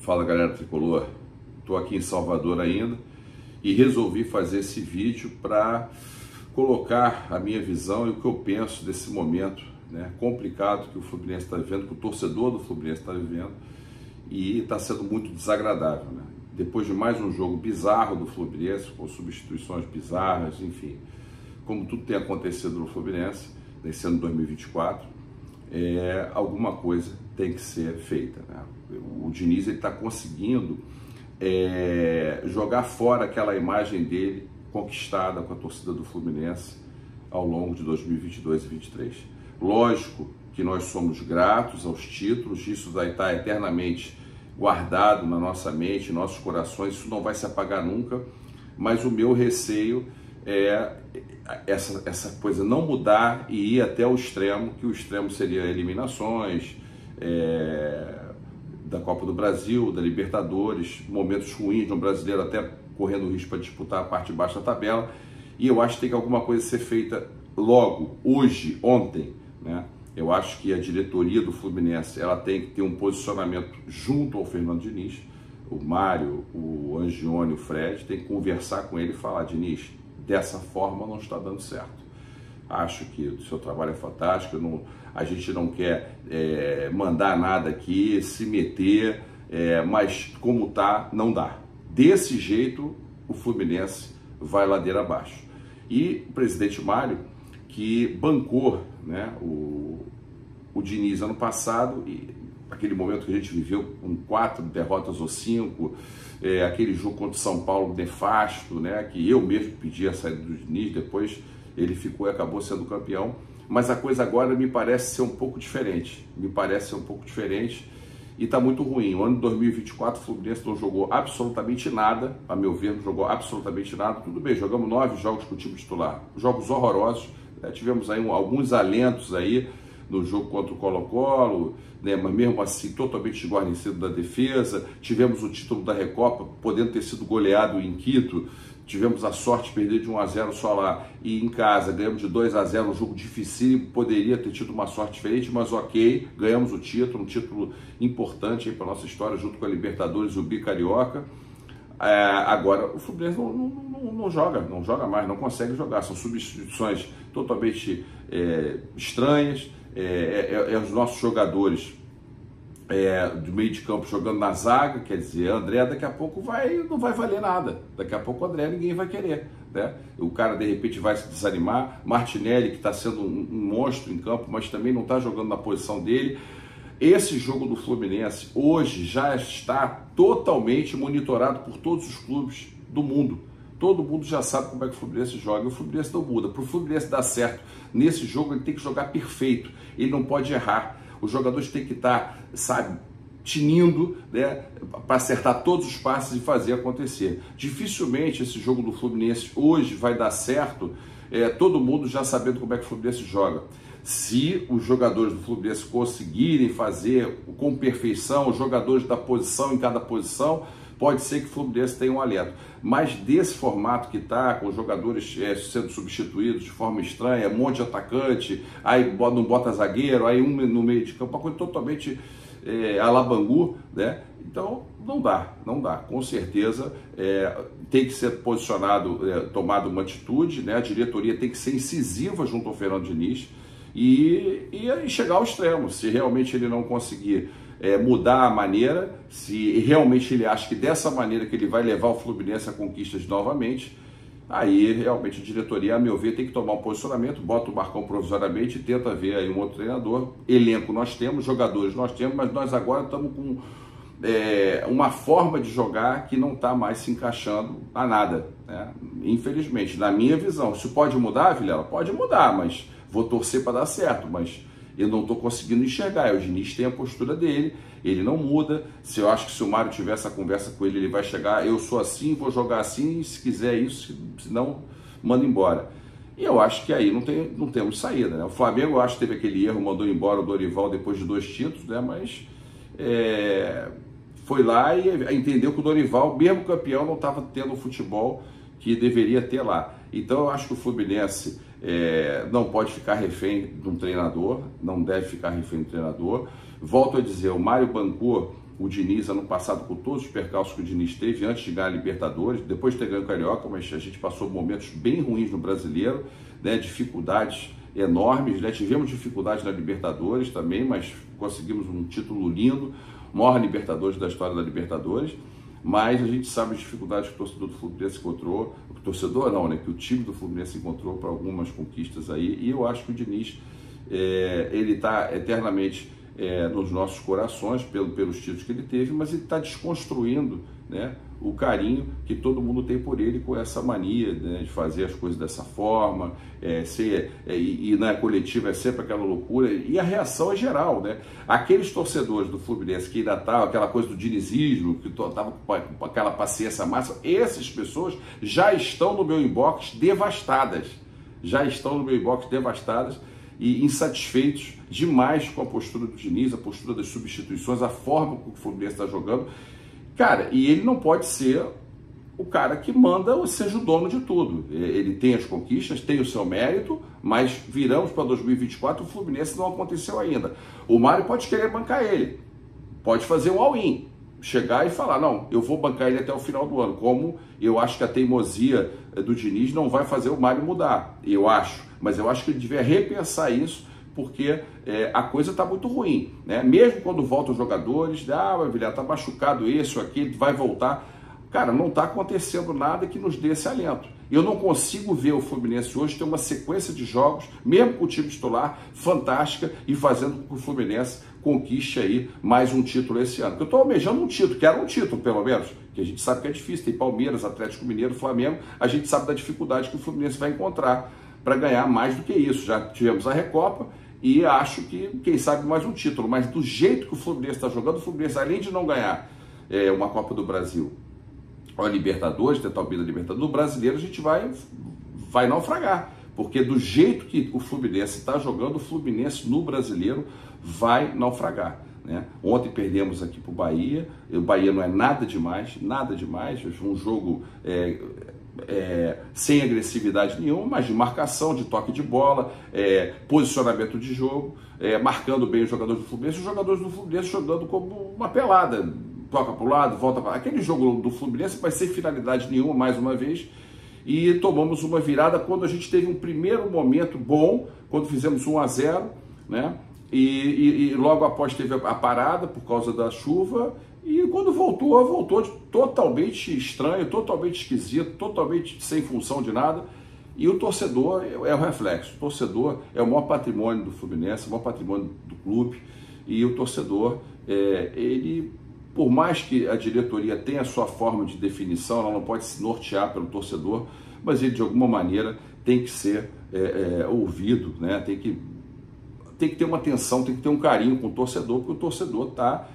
Fala galera tricolor, estou aqui em Salvador ainda e resolvi fazer esse vídeo para colocar a minha visão e o que eu penso desse momento, né, complicado que o Fluminense está vivendo, que o torcedor do Fluminense está vivendo, e está sendo muito desagradável, né? Depois de mais um jogo bizarro do Fluminense, com substituições bizarras, enfim, como tudo tem acontecido no Fluminense nesse ano de 2024, alguma coisa tem que ser feita, né? O Diniz está conseguindo jogar fora aquela imagem dele conquistada com a torcida do Fluminense ao longo de 2022 e 2023. Lógico que nós somos gratos aos títulos, isso vai estar eternamente guardado na nossa mente, em nossos corações, isso não vai se apagar nunca, mas o meu receio é essa coisa não mudar e ir até o extremo, que o extremo seria eliminações da Copa do Brasil, da Libertadores, momentos ruins de um brasileiro até correndo risco para disputar a parte de baixo da tabela, e eu acho que tem que alguma coisa ser feita logo, hoje, ontem, né? Eu acho que a diretoria do Fluminense ela tem que ter um posicionamento junto ao Fernando Diniz, o Mário, o Angione, o Fred, tem que conversar com ele e falar: Diniz, dessa forma não está dando certo. Acho que o seu trabalho é fantástico, a gente não quer mandar nada aqui, se meter, mas como tá, não dá. Desse jeito, o Fluminense vai ladeira abaixo. E o presidente Mário, que bancou, né, o Diniz ano passado, e aquele momento que a gente viveu com 4 derrotas ou 5, aquele jogo contra o São Paulo nefasto, né, que eu mesmo pedi a saída do Diniz, depois ele ficou e acabou sendo campeão, mas a coisa agora me parece ser um pouco diferente, e está muito ruim. O ano de 2024 o Fluminense não jogou absolutamente nada, a meu ver, não jogou absolutamente nada. Tudo bem, jogamos 9 jogos com o time titular, jogos horrorosos, tivemos aí alguns alentos aí no jogo contra o Colo-Colo, né, mas mesmo assim totalmente desguarnecido da defesa. Tivemos o título da Recopa, podendo ter sido goleado em Quito, tivemos a sorte de perder de 1-0 só lá, e em casa ganhamos de 2-0, um jogo dificílimo, poderia ter tido uma sorte diferente, mas ok, ganhamos o título, um título importante para a nossa história, junto com a Libertadores e o Bicarioca. Agora o Fluminense não joga mais, não consegue jogar, são substituições totalmente estranhas, os nossos jogadores do meio de campo jogando na zaga, quer dizer, André daqui a pouco não vai valer nada, daqui a pouco o André ninguém vai querer, né? O cara de repente vai se desanimar. Martinelli, que está sendo um monstro em campo, mas também não está jogando na posição dele. Esse jogo do Fluminense hoje já está totalmente monitorado por todos os clubes do mundo. Todo mundo já sabe como é que o Fluminense joga, e o Fluminense não muda. Para o Fluminense dar certo nesse jogo, ele tem que jogar perfeito, ele não pode errar. Os jogadores têm que estar, sabe, tinindo, né, para acertar todos os passes e fazer acontecer. Dificilmente esse jogo do Fluminense hoje vai dar certo, todo mundo já sabendo como é que o Fluminense joga. Se os jogadores do Fluminense conseguirem fazer com perfeição, os jogadores da posição em cada posição, pode ser que o Fluminense tenha um alento. Mas desse formato que está, com os jogadores sendo substituídos de forma estranha, um monte de atacante, aí não bota zagueiro, aí um no meio de campo, uma coisa totalmente à la Bangu, né? Então não dá. Com certeza tem que ser posicionado, tomado uma atitude, né? A diretoria tem que ser incisiva junto ao Fernando Diniz e chegar ao extremo. Se realmente ele não conseguir mudar a maneira, se realmente ele acha que dessa maneira que ele vai levar o Fluminense a conquistas novamente, aí realmente a diretoria, a meu ver, tem que tomar um posicionamento, bota o Marcão provisoriamente e tenta ver aí um outro treinador. Elenco nós temos, jogadores nós temos, mas nós agora estamos com uma forma de jogar que não está mais se encaixando a nada, né? Infelizmente, na minha visão. Isso pode mudar, Vilela? Pode mudar, mas vou torcer para dar certo, mas eu não estou conseguindo enxergar. O Diniz tem a postura dele, ele não muda. Eu acho que se o Mário tiver essa conversa com ele, ele vai chegar: eu sou assim, vou jogar assim, se quiser isso, se não, manda embora. E eu acho que aí não temos saída, né? O Flamengo, eu acho que teve aquele erro, mandou embora o Dorival depois de 2 títulos, né? Mas foi lá e entendeu que o Dorival, mesmo campeão, não estava tendo o futebol que deveria ter lá. Então eu acho que o Fluminense não pode ficar refém de um treinador, não deve ficar refém do treinador. Volto a dizer, o Mário bancou o Diniz ano passado com todos os percalços que o Diniz teve antes de ganhar a Libertadores, depois de ter ganho o Carioca, mas a gente passou momentos bem ruins no Brasileiro, né, dificuldades enormes, né, tivemos dificuldades na Libertadores também, mas conseguimos um título lindo, maior Libertadores da história da Libertadores, mas a gente sabe as dificuldades que o torcedor do Fluminense encontrou, o torcedor não, né, que o time do Fluminense encontrou para algumas conquistas aí, e eu acho que o Diniz, ele está eternamente nos nossos corações, pelos títulos que ele teve, mas ele está desconstruindo, né, o carinho que todo mundo tem por ele, com essa mania, né, de fazer as coisas dessa forma, e na coletiva é sempre aquela loucura, e a reação é geral, né? Aqueles torcedores do Fluminense que ainda estavam, aquela coisa do dinizismo, que estavam com aquela paciência máxima, essas pessoas já estão no meu inbox devastadas, e insatisfeitos demais com a postura do Diniz, a postura das substituições, a forma como o Fluminense está jogando. Cara, e ele não pode ser o cara que manda ou seja o dono de tudo. Ele tem as conquistas, tem o seu mérito, mas viramos para 2024, o Fluminense não aconteceu ainda. O Mário pode querer bancar ele, pode fazer um all-in, chegar e falar, não, eu vou bancar ele até o final do ano, como eu acho que a teimosia do Diniz não vai fazer o Mário mudar, mas eu acho que ele devia repensar isso, porque a coisa está muito ruim, né? Mesmo quando voltam os jogadores, está machucado esse ou aquele, vai voltar. Cara, não está acontecendo nada que nos dê esse alento. Eu não consigo ver o Fluminense hoje ter uma sequência de jogos, mesmo com o time titular, fantástica, e fazendo com que o Fluminense conquiste aí mais um título esse ano. Porque eu estou almejando um título, quero um título pelo menos, que a gente sabe que é difícil, tem Palmeiras, Atlético Mineiro, Flamengo, a gente sabe da dificuldade que o Fluminense vai encontrar para ganhar mais do que isso. Já tivemos a Recopa, e acho que, quem sabe, mais um título. Mas do jeito que o Fluminense está jogando, o Fluminense, além de não ganhar uma Copa do Brasil, ou a Libertadores, tentar o bi da Libertadores, no Brasileiro a gente vai naufragar. Porque do jeito que o Fluminense está jogando, o Fluminense no Brasileiro vai naufragar, né? Ontem perdemos aqui para o Bahia. O Bahia não é nada demais, foi um jogo sem agressividade nenhuma, mas de marcação, de toque de bola, posicionamento de jogo, marcando bem os jogadores do Fluminense, os jogadores do Fluminense jogando como uma pelada, toca para o lado, volta para... Aquele jogo do Fluminense vai sem finalidade nenhuma, mais uma vez, e tomamos uma virada quando a gente teve um primeiro momento bom, quando fizemos 1-0, né? E logo após teve a parada por causa da chuva, e quando voltou totalmente estranho, totalmente esquisito, totalmente sem função de nada. E o torcedor é o reflexo. O torcedor é o maior patrimônio do Fluminense, o maior patrimônio do clube. E o torcedor, ele, por mais que a diretoria tenha a sua forma de definição, ela não pode se nortear pelo torcedor, mas ele de alguma maneira tem que ser ouvido, né? Tem que ter uma atenção, tem que ter um carinho com o torcedor, porque o torcedor está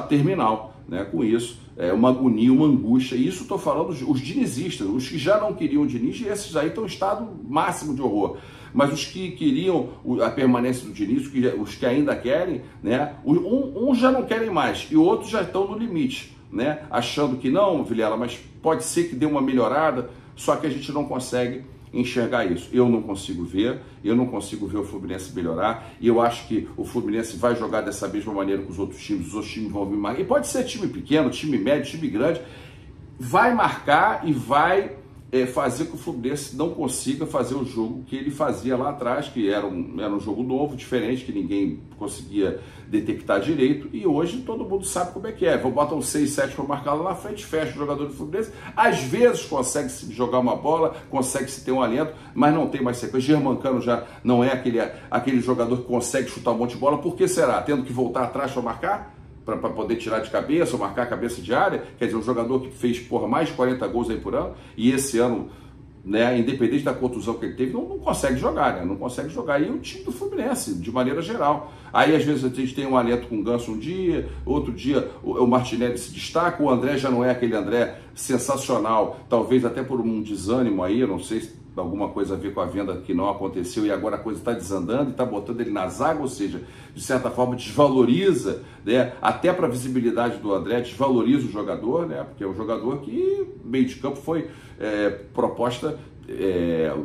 terminal, né, com isso, uma agonia, uma angústia. E isso estou falando os dinizistas, os que já não queriam o Diniz, e esses aí estão em estado máximo de horror. Mas os que queriam a permanência do Diniz, os que ainda querem, né, uns já não querem mais e outros já estão no limite, né, achando que não, Vilela, mas pode ser que dê uma melhorada, só que a gente não consegue enxergar isso. Eu não consigo ver o Fluminense melhorar, e eu acho que o Fluminense vai jogar dessa mesma maneira com os outros times vão vir marcar, e pode ser time pequeno, time médio, time grande, vai marcar e vai fazer que o Fluminense não consiga fazer o jogo que ele fazia lá atrás, que era um jogo novo, diferente, que ninguém conseguia detectar direito, e hoje todo mundo sabe como é que é. Vou botar um 6, 7 para marcar lá na frente, fecha o jogador do Fluminense, às vezes consegue se jogar uma bola, consegue se ter um alento, mas não tem mais sequência. Germancano já não é aquele jogador que consegue chutar um monte de bola. Por que será? Tendo que voltar atrás para marcar? Para poder tirar de cabeça ou marcar a cabeça de área? Quer dizer, um jogador que fez mais de 40 gols aí por ano, e esse ano, né, independente da contusão que ele teve, não consegue jogar, né? Não consegue jogar. E o time do Fluminense, de maneira geral. Aí, às vezes, a gente tem um alento com o Ganso um dia, outro dia o Martinelli se destaca, o André já não é aquele André sensacional, talvez até por um desânimo aí, eu não sei se alguma coisa a ver com a venda que não aconteceu, e agora a coisa está desandando e está botando ele na zaga, ou seja, de certa forma desvaloriza, né, até para a visibilidade do André, desvaloriza o jogador, né, porque é um jogador que meio de campo foi proposta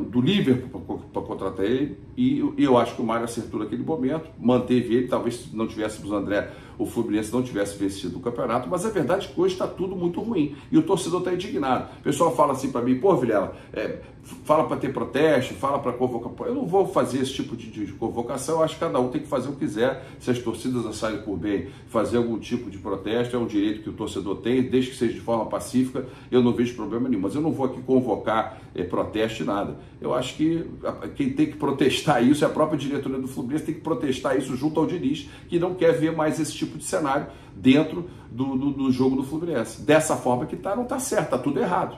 do Liverpool para contratar ele, e eu acho que o Mário acertou naquele momento, manteve ele. Talvez se não tivéssemos o André, o Fluminense não tivesse vencido o campeonato, mas a verdade é que hoje está tudo muito ruim e o torcedor está indignado. O pessoal fala assim para mim: pô, Vilela, fala para ter protesto, fala para convocar. Eu não vou fazer esse tipo de convocação. Eu acho que cada um tem que fazer o que quiser. Se as torcidas acharem por bem fazer algum tipo de protesto, é um direito que o torcedor tem, desde que seja de forma pacífica, eu não vejo problema nenhum. Mas eu não vou aqui convocar protesto e nada. Eu acho que quem tem que protestar isso é a própria diretoria do Fluminense, tem que protestar isso junto ao Diniz, que não quer ver mais esse tipo de cenário dentro do jogo do Fluminense. Dessa forma que tá, não está certo, está tudo errado,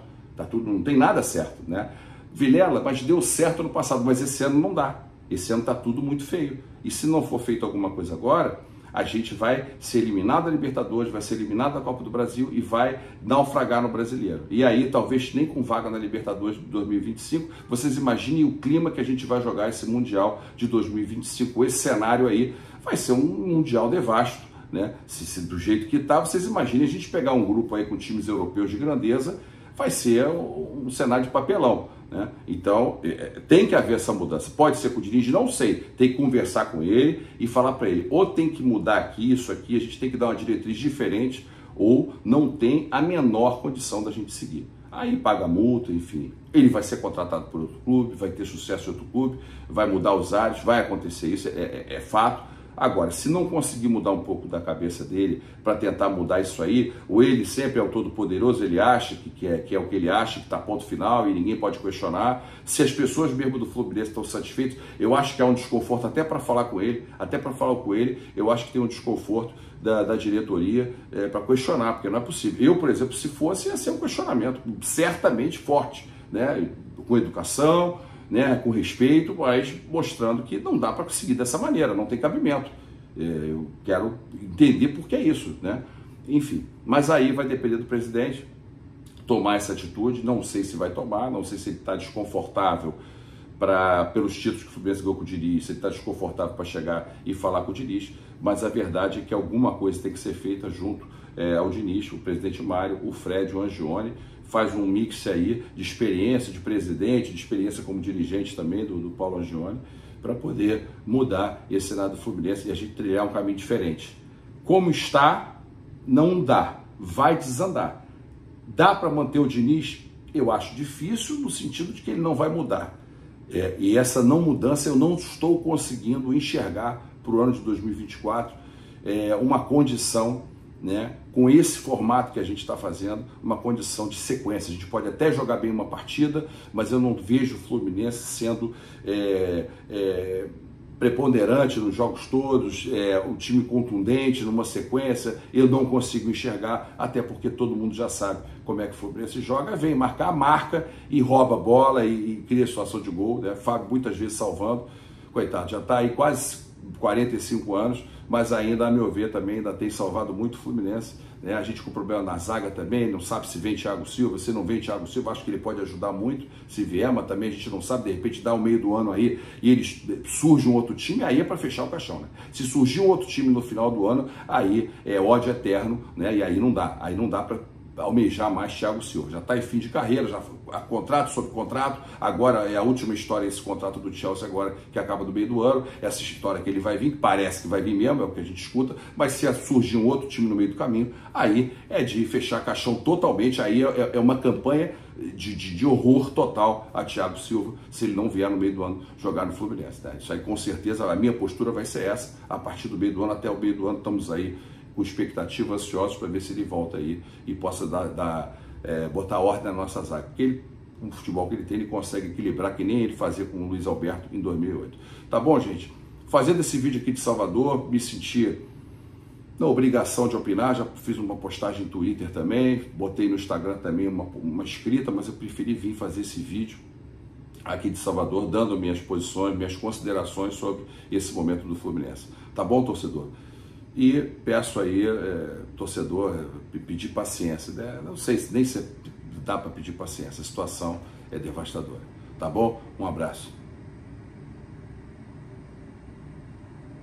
não tem nada certo, né? Vilela, mas deu certo no passado, mas esse ano não dá. Esse ano está tudo muito feio. E se não for feito alguma coisa agora, a gente vai ser eliminado da Libertadores, vai ser eliminado da Copa do Brasil e vai naufragar no Brasileiro. E aí, talvez nem com vaga na Libertadores de 2025, vocês imaginem o clima que a gente vai jogar esse Mundial de 2025. Esse cenário aí vai ser um Mundial devasto, né? Se do jeito que está, vocês imaginem a gente pegar um grupo aí com times europeus de grandeza, vai ser um cenário de papelão, né? Então, tem que haver essa mudança. Pode ser com o Diniz, não sei. Tem que conversar com ele e falar para ele: ou tem que mudar aqui, isso aqui, a gente tem que dar uma diretriz diferente, ou não tem a menor condição da gente seguir. Aí paga multa, enfim. Ele vai ser contratado por outro clube, vai ter sucesso em outro clube, vai mudar os ares, vai acontecer isso, é fato. Agora, se não conseguir mudar um pouco da cabeça dele para tentar mudar isso aí, ou ele sempre é o todo-poderoso, ele acha que é o que ele acha, que está ponto final e ninguém pode questionar. Se as pessoas mesmo do Fluminense estão satisfeitas, eu acho que há um desconforto até para falar com ele, eu acho que tem um desconforto da diretoria para questionar, porque não é possível. Eu, por exemplo, se fosse, ia ser um questionamento certamente forte, né? Com educação, né, com respeito, mas mostrando que não dá para seguir dessa maneira, não tem cabimento. Eu quero entender por que é isso, né? Enfim, mas aí vai depender do presidente tomar essa atitude. Não sei se vai tomar, não sei se ele está desconfortável pelos títulos que o Fluminense ganhou com o Diniz, se ele está desconfortável para chegar e falar com o Diniz, mas a verdade é que alguma coisa tem que ser feita junto ao Diniz, o presidente Mário, o Fred, o Angione. Faz um mix aí de experiência de presidente, de experiência como dirigente também do Paulo Angione, para poder mudar esse cenário do Fluminense e a gente trilhar um caminho diferente. Como está, não dá, vai desandar. Dá para manter o Diniz? Eu acho difícil, no sentido de que ele não vai mudar. E essa não mudança eu não estou conseguindo enxergar para o ano de 2024 uma condição, né, com esse formato que a gente está fazendo, uma condição de sequência. A gente pode até jogar bem uma partida, mas eu não vejo o Fluminense sendo preponderante nos jogos todos, o time contundente numa sequência. Eu não consigo enxergar, até porque todo mundo já sabe como é que o Fluminense joga, vem marcar, marca e rouba a bola e cria situação de gol, né? Fábio muitas vezes salvando, coitado, já está aí quase 45 anos, mas ainda, a meu ver, também ainda tem salvado muito o Fluminense, né? A gente com problema na zaga também, não sabe se vem Thiago Silva, se não vem Thiago Silva, acho que ele pode ajudar muito, se vier, mas também a gente não sabe, de repente dá o meio do ano aí e surge um outro time, aí é para fechar o caixão, né? Se surgir um outro time no final do ano, aí é ódio eterno, né? E aí não dá para almejar mais Thiago Silva, já está em fim de carreira, já contrato sobre contrato, agora é a última história, esse contrato do Chelsea agora, que acaba no meio do ano, essa história que ele vai vir, que parece que vai vir mesmo, é o que a gente escuta, mas se surgir um outro time no meio do caminho, aí é de fechar caixão totalmente, aí é uma campanha de horror total a Thiago Silva, se ele não vier no meio do ano jogar no Fluminense, né? Isso aí com certeza, a minha postura vai ser essa, a partir do meio do ano, até o meio do ano estamos aí com expectativa, ansiosos para ver se ele volta aí e possa botar ordem na nossa zaga. Porque com o futebol que ele tem, ele consegue equilibrar, que nem ele fazia com o Luiz Alberto em 2008. Tá bom, gente? Fazendo esse vídeo aqui de Salvador, me senti na obrigação de opinar, já fiz uma postagem no Twitter também, botei no Instagram também uma escrita, mas eu preferi vir fazer esse vídeo aqui de Salvador, dando minhas posições, minhas considerações sobre esse momento do Fluminense. Tá bom, torcedor? E peço aí, torcedor, pedir paciência, né? Não sei nem se dá para pedir paciência, a situação é devastadora, tá bom? Um abraço.